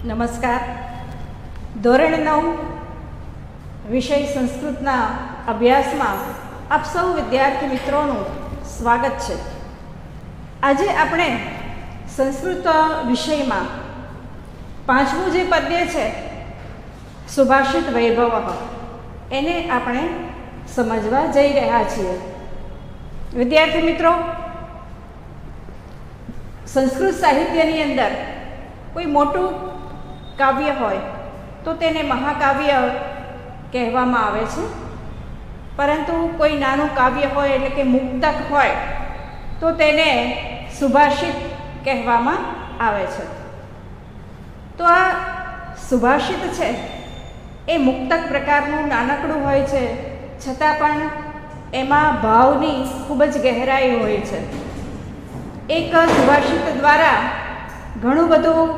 નમસ્કાર. ધોરણ 9 વિષય સંસ્કૃતના અભ્યાસમાં આપ સૌ વિદ્યાર્થી મિત્રોનું સ્વાગત છે. આજે આપણે સંસ્કૃત વિષયમાં પાંચમું જે પદ્ય છે સુભાષિત વૈભવ, એને આપણે સમજવા જઈ રહ્યા છીએ. વિદ્યાર્થી મિત્રો, સંસ્કૃત સાહિત્યની અંદર કોઈ મોટું કાવ્ય હોય તો તેને મહાકાવ્ય કહેવામાં આવે છે, પરંતુ કોઈ નાનું કાવ્ય હોય એટલે કે મુક્તક હોય તો તેને સુભાષિત કહેવામાં આવે છે. તો આ સુભાષિત છે એ મુક્તક પ્રકારનું નાનકડું હોય છે, છતાં પણ એમાં ભાવની ખૂબ જ ગહેરાઈ હોય છે. એક સુભાષિત દ્વારા ઘણું બધું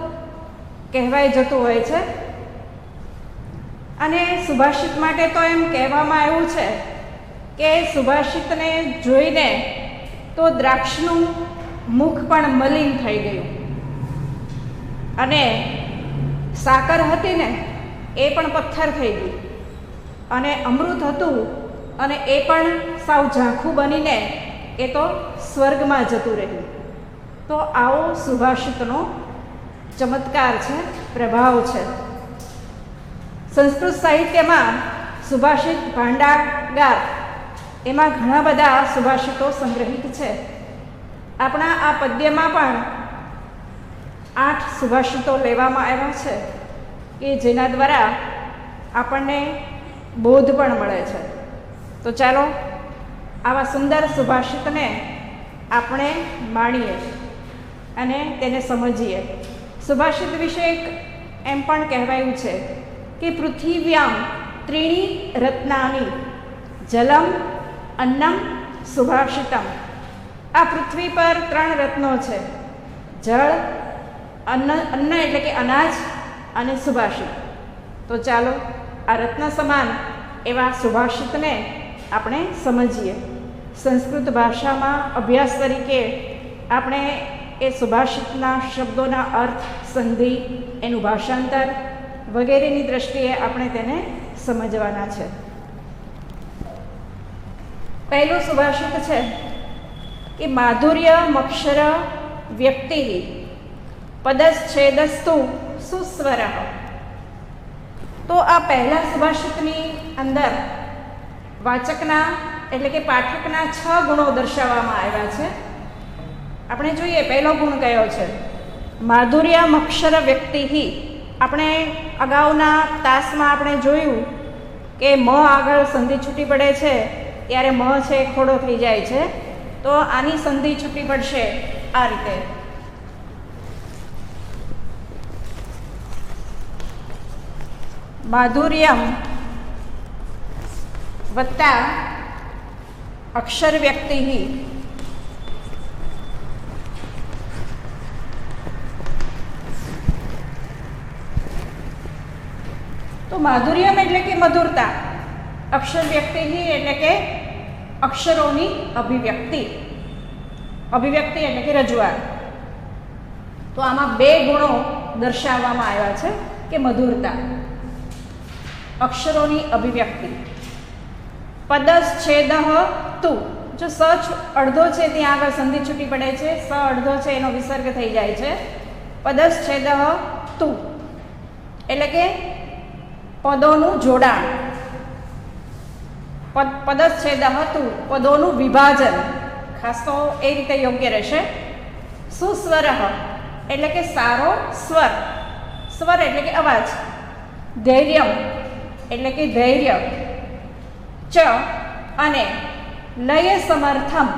કહેવાઈ જતું હોય છે, અને સુભાષિત માટે તો એમ કહેવામાં આવ્યું છે કે સુભાષિતને જોઈને તો દ્રાક્ષનું મુખ પણ મલિન થઈ ગયું, અને સાકર હતી ને એ પણ પથ્થર થઈ ગઈ, અને અમૃત હતું અને એ પણ સાવ ઝાંખું બનીને એ તો સ્વર્ગમાં જતું રહ્યું. તો આવો સુભાષિતનો ચમત્કાર છે, પ્રભાવ છે. સંસ્કૃત સાહિત્યમાં સુભાષિત ભાંડાગાર એમાં ઘણા બધા સુભાષિતો સંગ્રહિત છે. આપણા આ પદ્યમાં પણ 8 સુભાષિતો લેવામાં આવ્યા છે કે જેના દ્વારા આપણને બોધ પણ મળે છે. તો ચાલો આવા સુંદર સુભાષિતને આપણે માણીએ અને તેને સમજીએ. સુભાષિત વિશે એમ પણ કહેવાયું છે કે પૃથિવ્યામ ત્રીણી રત્નાની જલમ અન્નમ સુભાષિતમ. આ પૃથ્વી પર 3 રત્નો છે: જળ, અન્ન એટલે કે અનાજ, અને સુભાષિત. તો ચાલો આ રત્ન સમાન એવા સુભાષિતને આપણે સમજીએ. સંસ્કૃત ભાષામાં અભ્યાસ તરીકે આપણે એ સુભાષિતના શબ્દોના અર્થ, સંધિ, એનું ભાષાંતર વગેરેની દ્રષ્ટિએ આપણે તેને સમજવાના છે. પહેલું સુભાષિત છે કે માધુર્ય મક્ષર વ્યક્તિ પદચ્છેદસ્તુ સુસ્વર. તો આ પહેલા સુભાષિતની અંદર વાચકના એટલે કે પાઠકના 6 ગુણો દર્શાવવામાં આવ્યા છે. આપણે જોઈએ પહેલો ગુણ કયો છે? માધુર્ય મક્ષર વ્યક્તિ. આપણે અગાઉના તાસમાં આપણે જોયું કે મ આગળ સંધિ છૂટી પડે છે ત્યારે મ છે ખોડો થઈ જાય છે. તો આની સંધિ છૂટી પડશે આ રીતે. માધુર્યમ વત્તા અક્ષર વ્યક્તિ. તો માધુર્યમ એટલે કે મધુરતા, અક્ષર વ્યક્તિ એટલે કે અક્ષરોની અભિવ્યક્તિ. અભિવ્યક્તિ એટલે કે રજૂઆત. તો આમાં 2 ગુણો દર્શાવવામાં આવ્યા છે કે મધુરતા, અક્ષરોની અભિવ્યક્તિ. પદચ્છેદ તુ. જો સ અડધો છે ત્યાં આગળ સંધિ છૂટી પડે છે, સ અડધો છે એનો વિસર્ગ થઈ જાય છે. પદચ્છેદ તુ એટલે કે પદોનું જોડાણ. પદચ્છેદ હતું પદોનું વિભાજન. ખાસ તો એ રીતે યોગ્ય રહેશે. સુસ્વર એટલે કે સારો સ્વર. સ્વર એટલે કે અવાજ. ધૈર્યમ એટલે કે ધૈર્ય. ચ અને લય સમર્થમ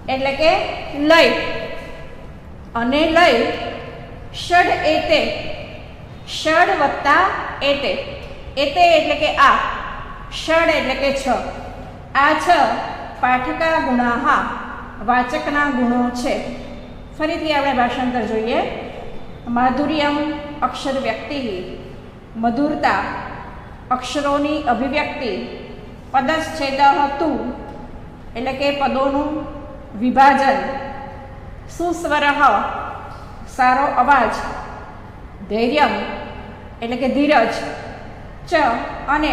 એટલે કે લય. અને લય ષડ એતે. ષડ વત્તા એતે. એતે એટલે કે આ, ષડ એટલે કે 6. આ 6 પાઠકા ગુણાહા વાચકના ગુણો છે. ફરીથી આપણે ભાષાંતર જોઈએ. માધુર્યમ અક્ષર વ્યક્તિ, મધુરતા અક્ષરોની અભિવ્યક્તિ, પદચ્છેદ તુ એટલે કે પદોનું વિભાજન, સુસ્વર સારો અવાજ, ધૈર્યમ એટલે કે ધીરજ, ચ અને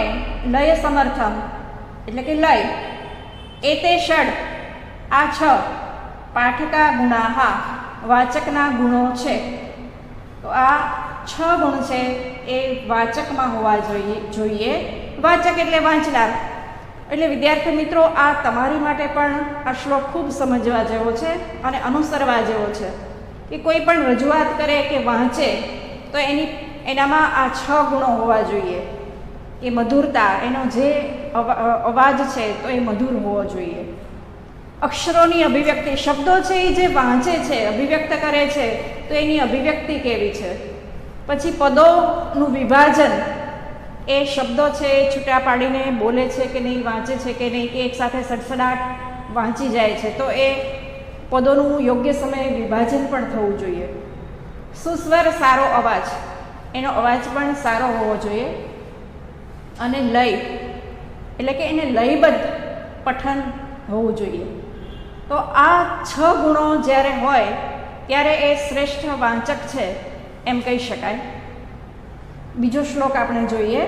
લય સમર્થમ એટલે કે લય, એતે ષડ આ 6 પાઠકા ગુણાહા વાચકના ગુણો છે. તો આ 6 ગુણ છે એ વાચકમાં હોવા જોઈએ. વાચક એટલે વાંચનાર. એટલે વિદ્યાર્થી મિત્રો, આ તમારી માટે પણ આ શ્લોક ખૂબ સમજવા જેવો છે અને અનુસરવા જેવો છે કે કોઈ પણ રજૂઆત કરે કે વાંચે તો એનામાં આ 6 ગુણો હોવા જોઈએ. કે મધુરતા, એનો જે અવાજ છે તો એ મધુર હોવો જોઈએ. અક્ષરોની અભિવ્યક્તિ, શબ્દો છે એ જે વાંચે છે, અભિવ્યક્ત કરે છે તો એની અભિવ્યક્તિ કેવી છે. પછી પદોનું વિભાજન, એ શબ્દો છે એ છૂટા પાડીને બોલે છે કે નહીં, વાંચે છે કે નહીં, કે એકસાથે સડસડાટ વાંચી જાય છે, તો એ પદોનું યોગ્ય સમયે વિભાજન પણ થવું જોઈએ. સુસ્વર, સારો અવાજ, એનો અવાજ પણ સારો હોવો જોઈએ. અને લય એટલે કે એને લયબદ્ધ પઠન હોવું જોઈએ. તો આ 6 ગુણો જ્યારે હોય ત્યારે એ શ્રેષ્ઠ વાંચક છે એમ કહી શકાય. બીજો શ્લોક આપણે જોઈએ.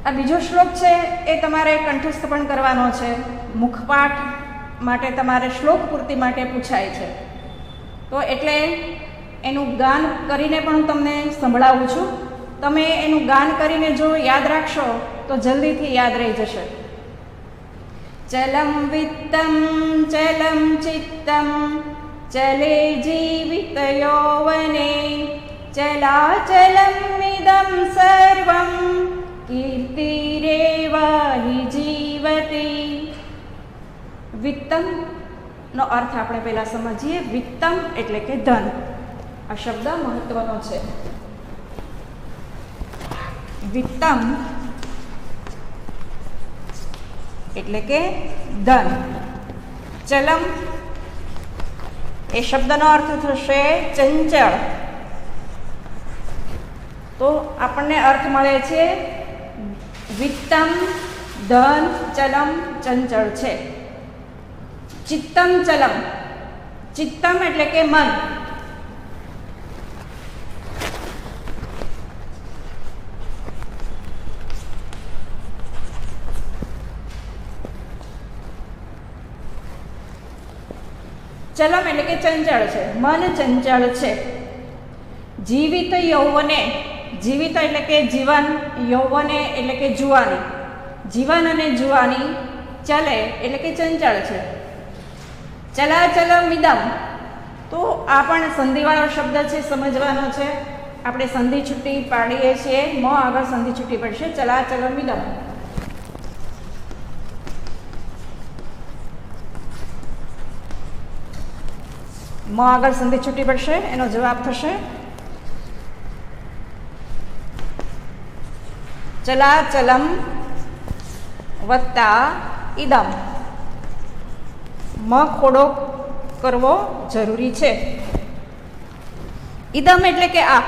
આ બીજો શ્લોક છે એ તમારે કંઠસ્થ પણ કરવાનો છે. મુખપાઠ માટે તમારે શ્લોક પૂર્તિ માટે પૂછાય છે. તો એટલે એનું ગાન કરીને પણ હું તમને સંભળાવું છું. તમે એનું ગાન કરીને જો યાદ રાખશો તો જલ્દીથી યાદ રહી જશે. ચલમ વિત્તમ ચલમ ચિત્તમ ચલે જીવિત યૌવને ચલાચલમિદં સર્વં કીર્તિરેવ હિ જીવતી. વિત્તમ નો અર્થ આપણે પહેલા સમજીએ. વિત્તમ એટલે કે ધન. આ શબ્દ મહત્વનો છે. વિત્તમ એટલે કે ધન. ચલમ એ શબ્દનો અર્થ થશે ચંચળ. તો આપણને અર્થ મળે છે વિત્તમ ધન, ચલમ ચંચળ છે. ચિત્તમ ચલમ, ચિત્તમ એટલે કે મન. ચલમ એટલે કે ચંચળ છે, મન ચંચળ છે. જીવિત યૌવને, જીવિત એટલે કે જીવન, યૌવને એટલે કે જુવાની. જીવન અને જુવાની. ચલે એટલે કે ચંચળ છે. ચલાચલમિદમ, તો આ પણ સંધિવાળો શબ્દ છે, સમજવાનો છે. આપણે સંધિ છૂટી પાડીએ છીએ, મ આગળ સંધિ છૂટી પડશે. ચલાચલમિદમ. મ આગળ સંધિ છૂટી પડશે, એનો જવાબ થશે ચલાચલમ વત્તા ઇદમ. મ ખોડો કરવો જરૂરી છે. ઇદમ એટલે કે આ.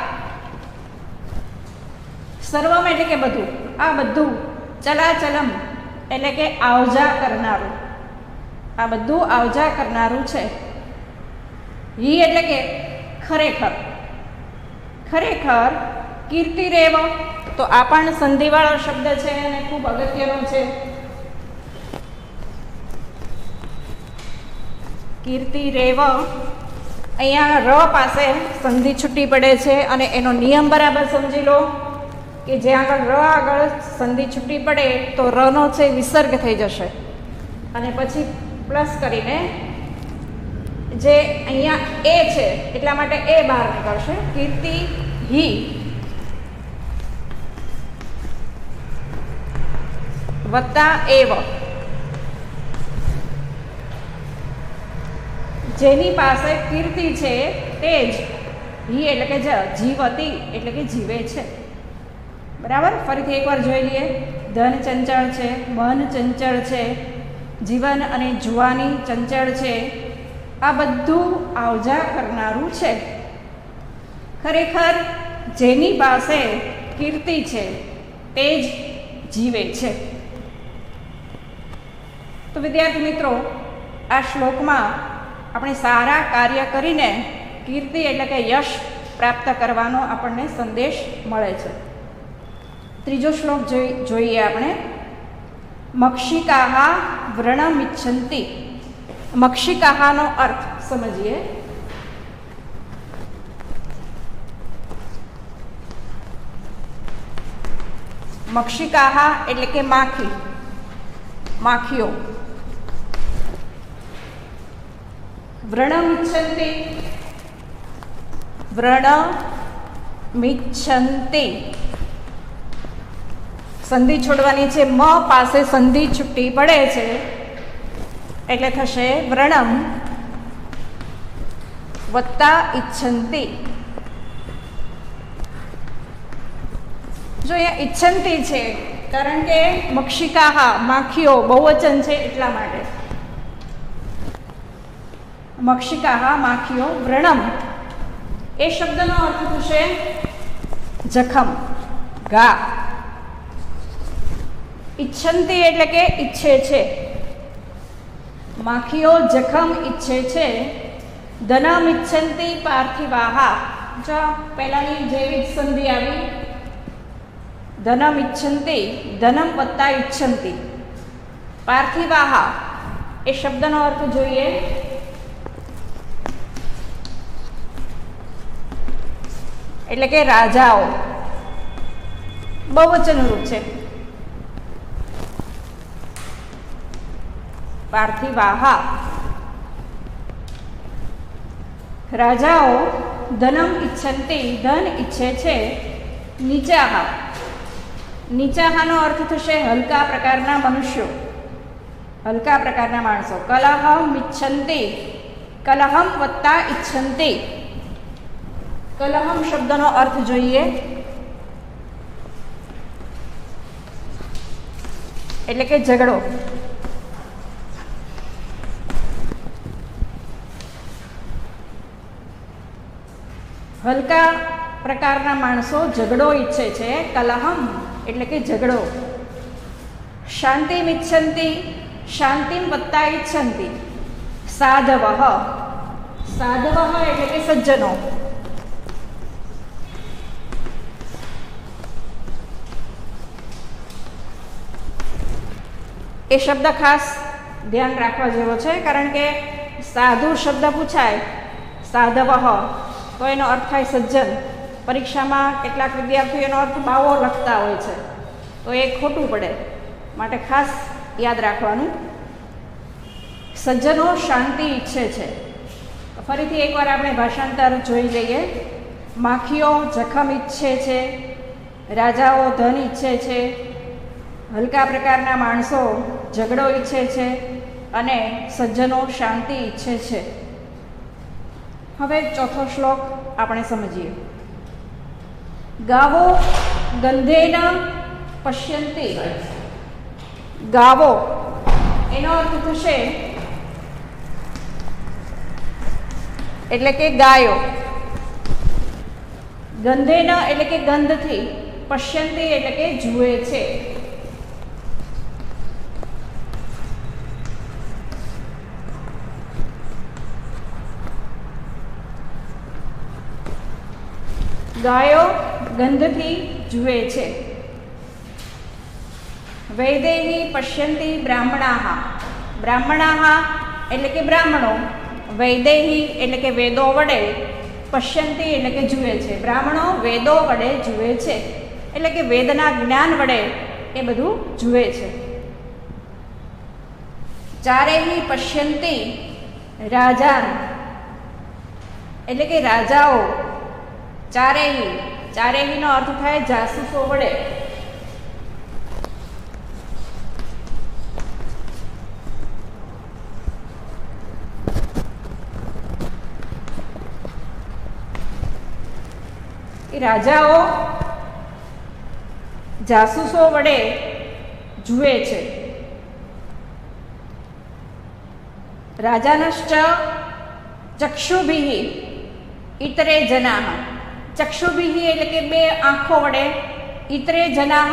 સર્વમ એટલે કે બધું. આ બધું. ચલાચલમ એટલે કે આવજા કરનારું. આ બધું આવજા કરનારું છે. હિ એટલે કે ખરેખર. ખરેખર. કીર્તિરેવ, તો આ પણ સંધિવાળો શબ્દ છે અને ખૂબ અગત્યનો છે. કીર્તિરેવ, અહીંયા ર પાસે સંધિ છૂટી પડે છે અને એનો નિયમ બરાબર સમજી લો કે જ્યાં આગળ ર આગળ સંધિ છૂટી પડે તો રનો છે વિસર્ગ થઈ જશે અને પછી પ્લસ કરીને જે અહીંયા એ છે એટલા માટે એ બહાર નીકળશે. કીર્તિ હિ. વત્તા એવ, જેની પાસે કીર્તિ છે તે જ. હિ એટલે કે જીવતી એટલે કે જીવે છે. બરાબર. ફરીથી એકવાર જોઈ લઈએ. ધન ચંચળ છે, મન ચંચળ છે, જીવન અને જુવાની ચંચળ છે. આ બધું આવજા કરનારું છે. ખરેખર જેની પાસે કીર્તિ છે તે જ જીવે છે. તો વિદ્યાર્થી મિત્રો, આ શ્લોકમાં આપણે સારા કાર્ય કરીને કીર્તિ એટલે કે યશ પ્રાપ્ત કરવાનો આપણને સંદેશ મળે છે. ત્રીજો શ્લોક જોઈએ આપણે. મક્ષિકાહા વ્રણમિચ્છન્તિ. મક્ષિકાહાનો અર્થ સમજીએ. મક્ષિકાહા એટલે કે માખી, માખીઓ. વ્રણમિચ્છન્તિ, વ્રણમિચ્છન્તિ સંધિ છોડવાની છે. મ પાસે સંધિ છૂટી પડે છે એટલે થશે વ્રણમ વત્તા ઈચ્છન્તિ. જો અહીંયા ઈચ્છન્તિ છે કારણ કે મક્ષિકાહા માખીઓ બહુવચન છે એટલા માટે. મક્ષિકાહા માખીઓ. વ્રણમ એ શબ્દનો અર્થ થશે જખમ, ઘા. ઈચ્છન્તિ એટલે કે ઈચ્છે છે. માખીઓ જખમ ઈચ્છે છે. ધનમ ઈચ્છન્તિ પાર્થિવાહા. જો પહેલાની જેવી જ સંધિ આવી. ધનમ ઈચ્છન્તિ, ધનમ વત્તા ઈચ્છન્તિ. પાર્થિવાહા એ શબ્દનો અર્થ જોઈએ. એટલે કે રાજાઓ. બહુવચન રૂપ છે. પાર્થિવાહા રાજાઓ. ધનમ ઈચ્છન્તિ ધન ઈચ્છે છે. નીચાહા, નીચાહાનો અર્થ થશે હલકા પ્રકારના મનુષ્યો, હલકા પ્રકારના માણસો. કલહમ ઈચ્છન્તિ, કલહમ વત્તા ઈચ્છન્તિ. કલહમ શબ્દનો અર્થ જોઈએ એટલે કે ઝઘડો. હલકા પ્રકારના માણસો ઝઘડો ઈચ્છે છે. કલહમ એટલે કે ઝઘડો. શાંતિમ ઈચ્છન્તિ, શાંતિમ વત્તા ઈચ્છન્તિ. સાધવઃ, સાધવઃ એટલે કે સજ્જનો. એ શબ્દ ખાસ ધ્યાન રાખવા જેવો છે કારણ કે સાધુ શબ્દ પૂછાય, સાધવઃ, તો એનો અર્થ થાય સજ્જન. પરીક્ષામાં કેટલાક વિદ્યાર્થીઓ એનો અર્થ બાવો લખતા હોય છે તો એ ખોટું પડે, માટે ખાસ યાદ રાખવાનું. સજ્જનો શાંતિ ઈચ્છે છે. ફરીથી એકવાર આપણે ભાષાંતર જોઈ લઈએ. માખીઓ જખમ ઈચ્છે છે. રાજાઓ ધન ઈચ્છે છે. હલકા પ્રકારના માણસો ઝઘડો ઈચ્છે છે અને સજ્જનો શાંતિ ઈચ્છે છે. હવે ચોથો શ્લોક આપણે સમજીએ. ગાવો ગંધેન પશ્યન્તિ. ગાવો એનો અર્થ થશે એટલે કે ગાયો. ગંધેન એટલે કે ગંધથી. પશ્યન્તિ એટલે કે જુએ છે. ગાયો ગંધથી જુએ છે. વૈદેહી પશ્યન્તિ બ્રાહ્મણાહા. બ્રાહ્મણાહા એટલે કે બ્રાહ્મણો. વૈદેહી એટલે કે વેદો વડે. પશ્યન્તિ એટલે કે જુએ છે. બ્રાહ્મણો વેદો વડે જુએ છે એટલે કે વેદના જ્ઞાન વડે એ બધું જુએ છે. ચારેહી પશ્યન્તિ રાજાન એટલે કે રાજાઓ. ચારેહી, ચારેહીનો અર્થ થાય જાસૂસો વડે. એ રાજાઓ જાસૂસો વડે જુએ છે. રાજાનશ્ચ ચક્ષુભિઃ ઇતરે જનાઃ. ચક્ષુભિઃ એટલે કે બે આંખો વડે. ઇતરે જનાઃ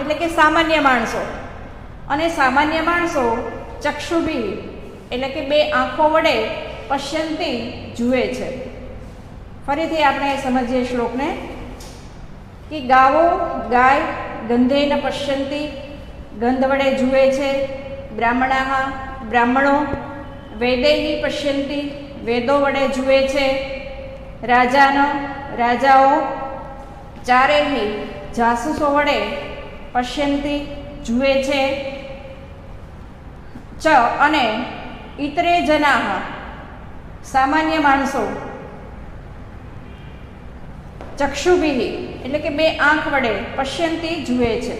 એટલે કે સામાન્ય માણસો. અને સામાન્ય માણસો ચક્ષુભિઃ એટલે કે બે આંખો વડે પશ્યંતિ જુએ છે. ફરીથી આપણે સમજીએ શ્લોકને કે ગાવો ગાય ગંધેન પશ્યંતી, ગંધ વડે જુએ છે. બ્રાહ્મણા બ્રાહ્મણો વેદૈ પશ્યંતી, વેદો વડે જુએ છે. રાજાનો રાજાઓ ચારેહી જાસૂસો વડે પશ્યંતી જુએ છે. ચ અને ઇતરે જનાહ સામાન્ય માણસો ચક્ષુભિ એટલે કે બે આંખ વડે પશ્યંતી જુએ છે.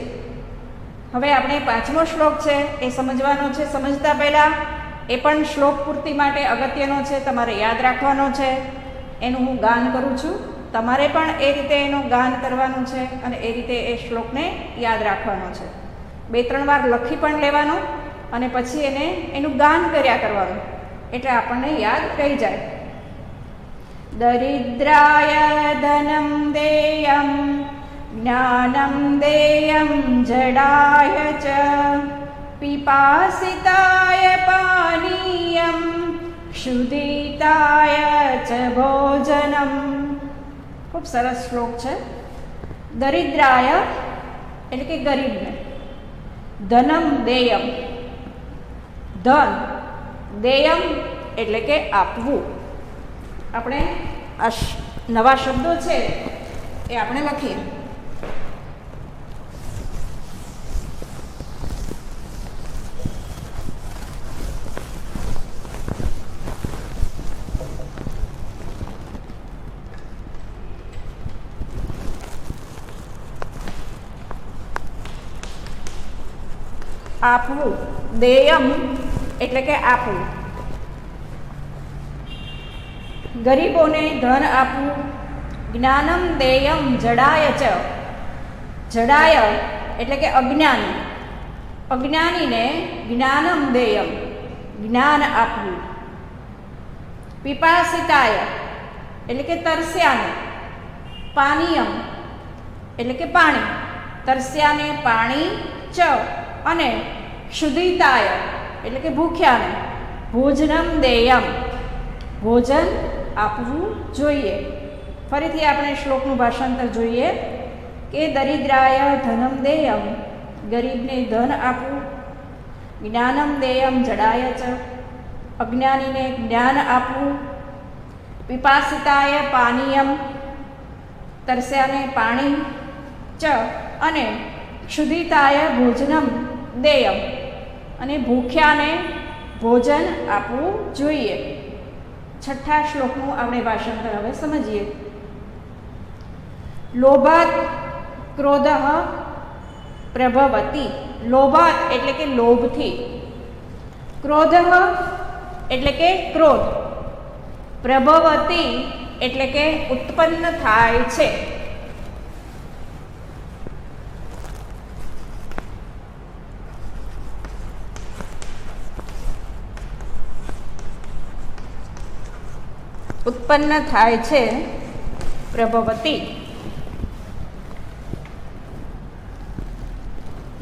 હવે આપણે 5મો શ્લોક છે એ સમજવાનો છે. સમજતા પહેલાં એ પણ શ્લોક પૂર્તિ માટે અગત્યનો છે, તમારે યાદ રાખવાનો છે. એનું હું ગાન કરું છું, તમારે પણ એ રીતે એનું ગાન કરવાનું છે અને એ રીતે એ શ્લોકને યાદ રાખવાનો છે. 2-3 વાર લખી પણ લેવાનો અને પછી એનું ગાન કર્યા કરવાનું, એટલે આપણને યાદ રહી જાય. દરિદ્રાય ધનમ દેયમ જ્ઞાનમ દેયમ જડાય ચ પિપાસિતાય પાનીયમ ક્ષુધિતાય ચ ભોજનમ. ખૂબ સરસ શ્લોક છે. દરિદ્રાય એટલે કે ગરીબને, ધનમ દેયમ ધન, દેયમ એટલે કે આપવું. આપણે આ નવા શબ્દો છે એ આપણે લખીએ. આપવું, દેયમ એટલે કે આપવું. ગરીબોને ધન આપવું. જ્ઞાનમ દેયમ જડાય ચ, જડાય એટલે કે અજ્ઞાની, અજ્ઞાનીને જ્ઞાનમ દેયમ જ્ઞાન આપવું. પિપાસિતાય એટલે કે તરસ્યાને, પાનીયમ એટલે કે પાણી, તરસ્યાને પાણી. ચ અને ક્ષુધિતાય એટલે કે ભૂખ્યાને ભોજનમ દેયમ ભોજન આપવું જોઈએ. ફરીથી આપણે શ્લોકનું ભાષાંતર જોઈએ કે દરિદ્રાય ધનમ દેયમ ગરીબને ધન આપવું. જ્ઞાનમ દેયમ જડાય ચ અજ્ઞાનીને જ્ઞાન આપવું. પિપાસિતાય પાનીયમ તરસ્યાને પાણી. ચ અને ક્ષુધિતાય ભોજનમ દેયમ અને ભૂખ્યાને ભોજન આપવું જોઈએ. 6થા શ્લોકનું આપણે ભાષાંતર હવે સમજીએ. લોભાત ક્રોધ પ્રભવતી. લોભાત એટલે કે લોભથી. ક્રોધ એટલે કે ક્રોધ. પ્રભવતી એટલે કે ઉત્પન્ન થાય છે. ઉત્પન્ન થાય છે. પ્રભવતી.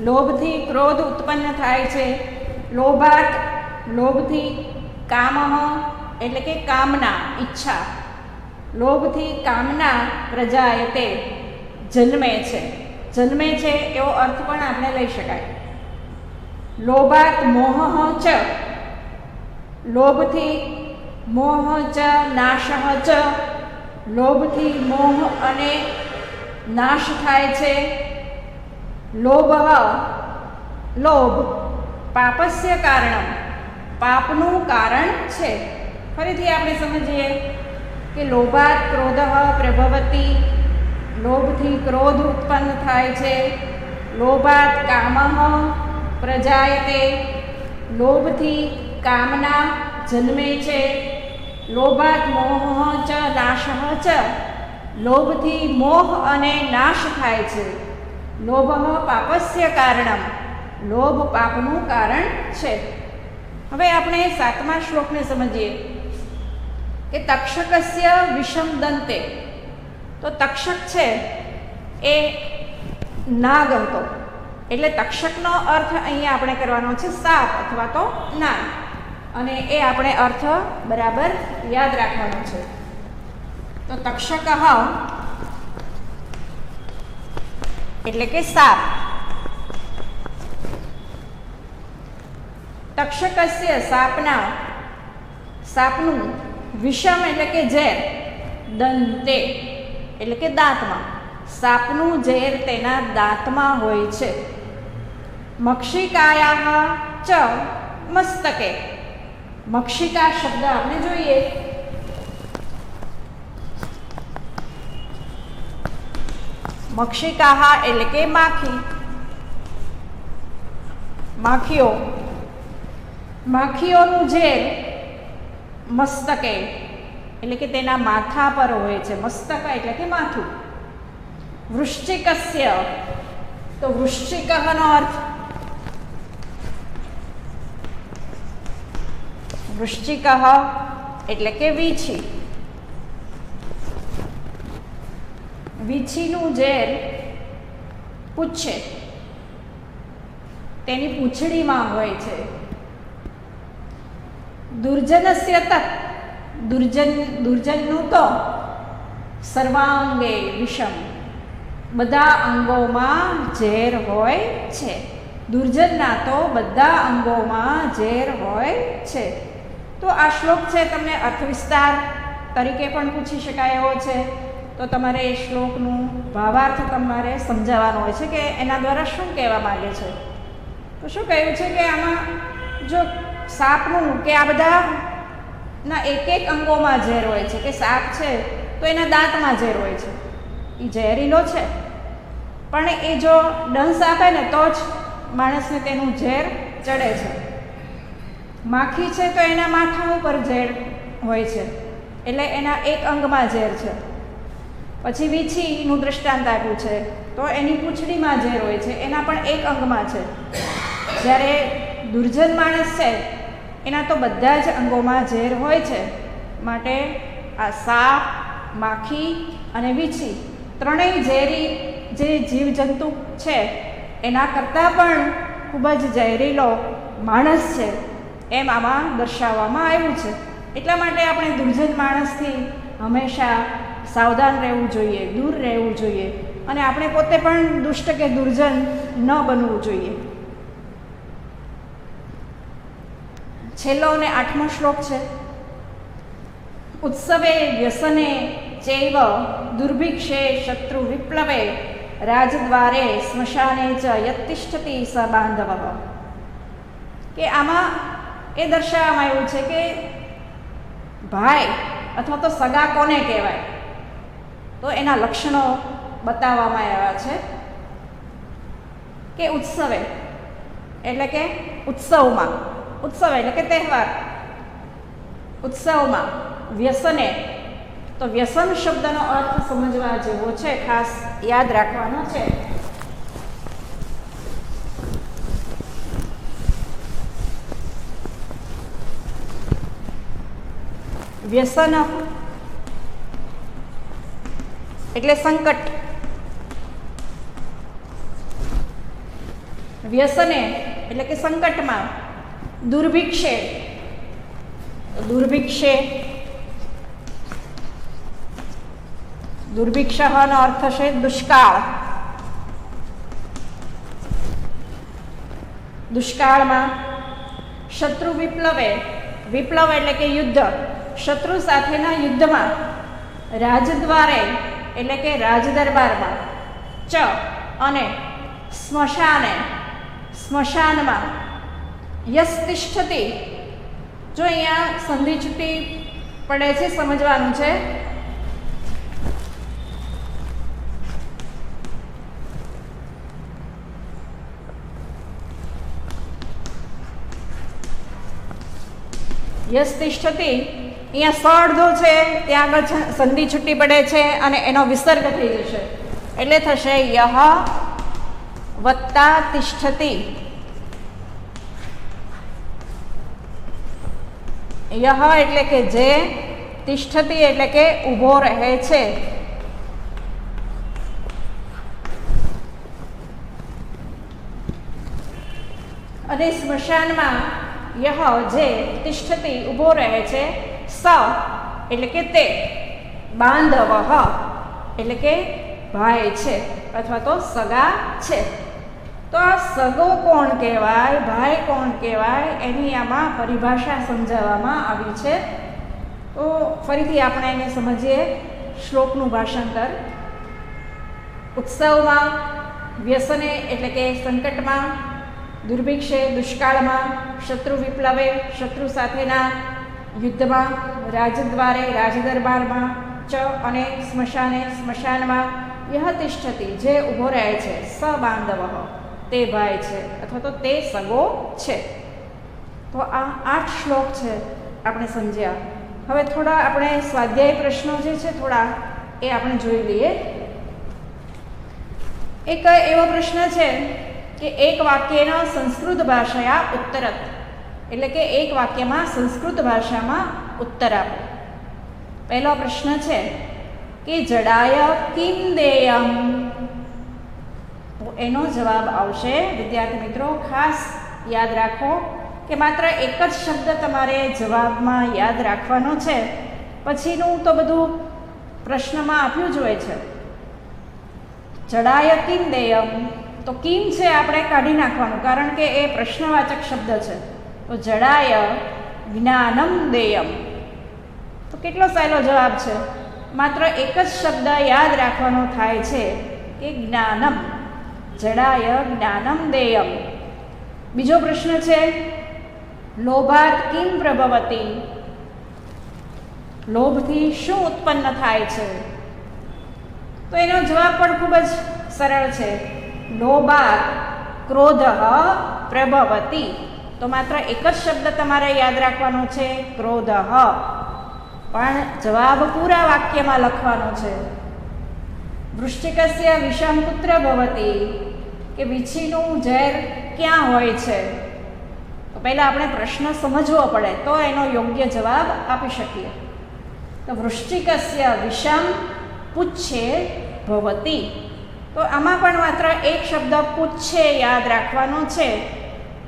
લોભથી ક્રોધ ઉત્પન્ન થાય છે. લોભાત લોભથી. કામ એટલે કે કામના, ઈચ્છા. લોભથી કામના પ્રજાયતે જન્મે છે. જન્મે છે એવો અર્થ પણ આપણે લઈ શકાય. લોભાત મોહ ચ લોભથી. મોહ ચ નાશ ચ લોભથી મોહ અને નાશ થાય છે. લોભ લોભ પાપસ્ય કારણમ પાપનું કારણ છે. ફરીથી આપણે સમજીએ કે લોભાત ક્રોધ પ્રભવતી. લોભથી ક્રોધ ઉત્પન્ન થાય છે. લોભાત કામ પ્રજાયતે લોભથી કામના જન્મે છે. લોભાત મોહ ચ નાશ ચ લોભથી મોહ અને નાશ થાય છે. લોભ પાપસ્ય કારણમ લોભ પાપનું કારણ છે. હવે આપણે 7મા શ્લોકને સમજીએ કે તક્ષકસ્ય વિષમ દંતે. તો તક્ષક છે એ નાગ હતો, એટલે તક્ષકનો અર્થ અહીંયા આપણે કરવાનો છે સાપ અથવા તો નાગ, અને એ આપણે અર્થ બરાબર યાદ રાખવાનો છે. તો તક્ષક એટલે કે સાપ. તક્ષકસ્ય સાપનું વિષમ એટલે કે ઝેર, દંતે એટલે કે દાંતમાં. સાપનું ઝેર તેના દાંતમાં હોય છે. મક્ષિકાયા ચ મસ્તકે. મક્ષિકા શબ્દ આપણે જોઈએ મક્ષિકા એટલે કે માખી, માખીઓનું ઝેર મસ્તકે એટલે કે તેના માથા પર હોય છે. મસ્તક એટલે કે માથું. વૃશ્ચિકસ્ય તો વૃશ્ચિકનો અર્થ વૃશ્ચિક એટલે કે વીછી. વીછીનું ઝેર પૂછે તેની પૂંછડીમાં હોય છે. દુર્જનસ્ય તત દુર્જનનું તો સર્વાંગે વિષમ બધા અંગોમાં ઝેર હોય છે. દુર્જનના તો બધા અંગોમાં ઝેર હોય છે. તો આ શ્લોક છે તમને અર્થ વિસ્તાર તરીકે પણ પૂછી શકાય એવો છે. તો તમારે એ શ્લોકનું ભાવાર્થ તમારે સમજાવવાનો હોય છે કે એના દ્વારા શું કહેવા માંગે છે. તો શું કહ્યું છે કે આમાં જો સાપનું કે આ બધાના એક અંગોમાં ઝેર હોય છે, કે સાપ છે તો એના દાંતમાં ઝેર હોય છે, એ ઝેરીલો છે, પણ એ જો ડંસ આપે ને તો જ માણસને તેનું ઝેર ચડે છે. માખી છે તો એના માથા ઉપર ઝેર હોય છે, એટલે એના એક અંગમાં ઝેર છે. પછી વીછીનું દૃષ્ટાંત આપ્યું છે તો એની પૂંછડીમાં ઝેર હોય છે, એના પણ એક અંગમાં છે. જ્યારે દુર્જન માણસ છે એના તો બધા જ અંગોમાં ઝેર હોય છે. માટે આ સાપ, માખી અને વીછી ત્રણેય ઝેરી જે જીવજંતુ છે એના કરતાં પણ ખૂબ જ ઝેરીલો માણસ છે એમ આમાં દર્શાવવામાં આવ્યું છે. એટલા માટે આપણે દુર્જન માણસથી હંમેશા સાવધાન રહેવું જોઈએ, દૂર રહેવું જોઈએ, અને આપણે પોતે પણ દુષ્ટ કે દુર્જન ન બનવું જોઈએ. છેલ્લો અને 8મો શ્લોક છે. ઉત્સવે વ્યસને ચૈવ દુર્ભિક્ષે શત્રુ વિપ્લવે રાજદ્વારે સ્મશાને ચ યત્તિષ્ઠતિ સ બાંધવ. કે આમાં એ દર્શાવવામાં આવ્યું છે કે ભાઈ અથવા તો સગા કોને કહેવાય, તો એના લક્ષણો બતાવવામાં આવ્યા છે. કે ઉત્સવે એટલે કે ઉત્સવમાં, ઉત્સવ એટલે કે તહેવાર, ઉત્સવમાં. વ્યસને તો વ્યસન શબ્દનો અર્થ સમજવા જેવો છે, ખાસ યાદ રાખવાનો છે. વ્યસન એટલે સંકટ. વ્યસને એટલે કે સંકટમાં. દુર્ભિક્ષે, દુર્ભિક્ષનો અર્થ છે દુષ્કાળ. દુષ્કાળમાં. શત્રુ વિપ્લવે, વિપ્લવ એટલે કે યુદ્ધ, શત્રુ સાથેના યુદ્ધમાં. રાજદ્વારે એટલે કે રાજદરબારમાં. ચ અને સ્મશાને, સ્મશાનમાં. યસ તિષ્ઠતિ, જો અહીંયા સંધિ છૂટી પડે છે, સમજવાનું છે. યસ તિષ્ઠતિ, અહીંયા સ અડધો છે ત્યાં આગળ સંધિ છૂટી પડે છે અને એનો વિસર્ગ થઈ જશે, એટલે થશે યહ વત્તા તિષ્ઠતિ. યહ એટલે કે જે, તિષ્ઠતિ એટલે કે ઊભો રહે છે. અને સ્મશાનમાં યહ જે તિષ્ઠતિ ઊભો રહે છે. સ એટલે કે તે, બાંધવઃ એટલે કે ભાઈ છે અથવા તો સગા છે. તો આ સગો કોણ કહેવાય, ભાઈ કોણ કહેવાય, એની આમાં પરિભાષા સમજાવવામાં આવી છે. તો ફરીથી આપણે એને સમજીએ. શ્લોકનું ભાષાંતર. ઉત્સવમાં, વ્યસને એટલે કે સંકટમાં, દુર્ભિક્ષે દુષ્કાળમાં, શત્રુ વિપ્લવે શત્રુ સાથેના યુદ્ધમાં, રાજદ્વારે રાજદરબારમાં, ચ અને સ્મશાને સ્મશાનમાં, યહ તિષ્ઠતિ જે ઊભો રહે છે, સ બાંધવઃ તે ભાઈ છે અથવા તો તે સગો છે. તો આ 8 શ્લોક છે આપણે સમજ્યા. હવે થોડા આપણે સ્વાધ્યાય પ્રશ્નો જે છે થોડા એ આપણે જોઈ લઈએ. એક એવો પ્રશ્ન છે કે એક વાક્યનો સંસ્કૃત ભાષાયા ઉત્તરત એટલે કે એક વાક્યમાં સંસ્કૃત ભાષામાં ઉત્તર આપો. પહેલો પ્રશ્ન છે કે જડાય કિમ દેયમ. તો એનો જવાબ આવશે વિદ્યાર્થી મિત્રો ખાસ યાદ રાખો કે માત્ર એક જ શબ્દ તમારે જવાબમાં યાદ રાખવાનો છે. પછીનું તો બધું પ્રશ્નમાં આપ્યું જ હોય છે. જડાય કિમ દેયમ, તો કિમ છે આપણે કાઢી નાખવાનું કારણ કે એ પ્રશ્નવાચક શબ્દ છે. તો જડાય જ્ઞાનમ દેયમ. તો કેટલો સહેલો જવાબ છે. માત્ર એક જ શબ્દ યાદ રાખવાનો થાય છે કે જ્ઞાનમ. જડાય જ્ઞાનમ દેયમ. બીજો પ્રશ્ન છે લોભાત કિમ પ્રભવતી. લોભથી શું ઉત્પન્ન થાય છે. તો એનો જવાબ પણ ખૂબ જ સરળ છે. લોભાત ક્રોધઃ પ્રભવતી. તો માત્ર એક જ શબ્દ તમારે યાદ રાખવાનો છે ક્રોધઃ, પણ જવાબ પૂરા વાક્યમાં લખવાનો છે. વૃશ્ચિકસ્ય વિષમ પુત્ર ભવતી, કે વીછીનું ઝેર ક્યાં હોય છે. તો પહેલાં આપણે પ્રશ્ન સમજવો પડે તો એનો યોગ્ય જવાબ આપી શકીએ. તો વૃશ્ચિકસ્ય વિષમ પુચ્છે ભવતી. તો આમાં પણ માત્ર એક શબ્દ પુચ્છે યાદ રાખવાનો છે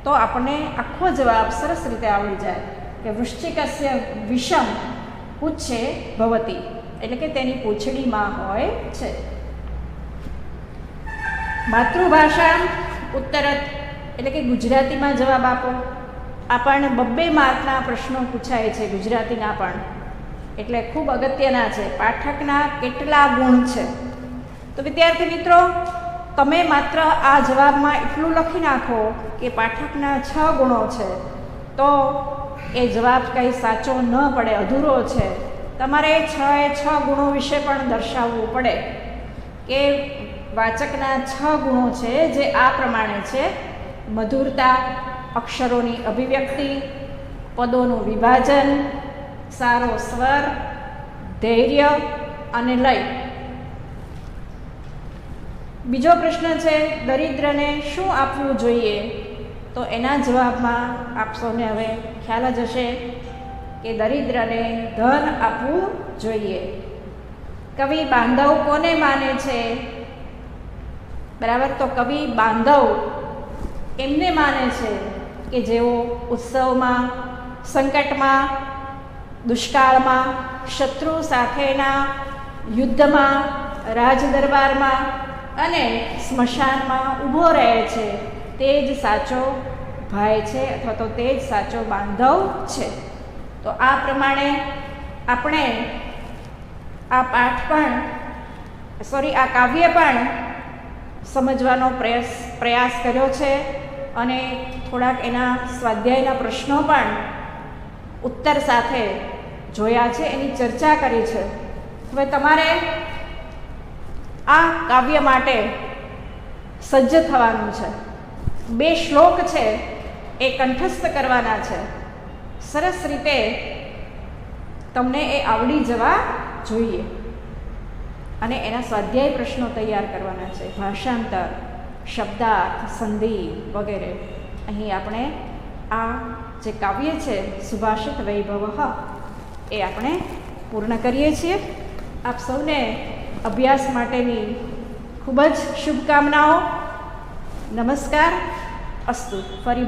તો આપણને આખો જવાબ સરસ રીતે આવડી જાય કે વૃશ્ચિકસ્ય વિષમ પુચ્છે ભવતી એટલે કે તેની પૂંછડીમાં હોય છે. માતૃભાષા ઉત્તરત એટલે કે ગુજરાતીમાં જવાબ આપો. આ પણ 2 માર્કના પ્રશ્નો પૂછાય છે ગુજરાતીના પણ, એટલે ખૂબ અગત્યના છે. પાઠકના કેટલા ગુણ છે. તો વિદ્યાર્થી મિત્રો તમે માત્ર આ જવાબમાં એટલું લખી નાખો કે પાઠકના 6 ગુણો છે તો એ જવાબ કંઈ સાચો ન પડે, અધૂરો છે. તમારે 6 ગુણો વિશે પણ દર્શાવવું પડે કે વાચકના 6 ગુણો છે જે આ પ્રમાણે છે: મધુરતા, અક્ષરોની અભિવ્યક્તિ, પદોનું વિભાજન, સારો સ્વર, ધૈર્ય અને લય. બીજો પ્રશ્ન છે દરિદ્રને શું આપવું જોઈએ. તો એના જવાબમાં આપ સૌને હવે ખ્યાલ જ હશે કે દરિદ્રને ધન આપવું જોઈએ. કવિ બાંધવ કોને માને છે. બરાબર, તો કવિ બાંધવ એમને માને છે કે જેઓ ઉત્સવમાં, સંકટમાં, દુષ્કાળમાં, શત્રુ સાથેના યુદ્ધમાં, રાજદરબારમાં અને સ્મશાનમાં ઊભો રહે છે તે જ સાચો ભાઈ છે અથવા તો તે જ સાચો બાંધવ છે. તો આ પ્રમાણે આપણે આ પાઠ પણ આ કાવ્ય પણ સમજવાનો પ્રયાસ કર્યો છે અને થોડાક એના સ્વાધ્યાયના પ્રશ્નો પણ ઉત્તર સાથે જોયા છે, એની ચર્ચા કરી છે. હવે તમારે આ કાવ્ય માટે સજ્જ થવાનું છે. 2 શ્લોક છે એ કંઠસ્થ કરવાના છે. સરસ રીતે તમને એ આવડી જવા જોઈએ અને એના સ્વાધ્યાય પ્રશ્નો તૈયાર કરવાના છે. ભાષાંતર, શબ્દાર્થ, સંધિ વગેરે. અહીં આપણે આ જે કાવ્ય છે સુભાષિત વૈભવ એ આપણે પૂર્ણ કરીએ છીએ. આપ સૌને અભ્યાસ માટેની ખૂબ જ શુભકામનાઓ. નમસ્કાર. અસ્તુ. ફરી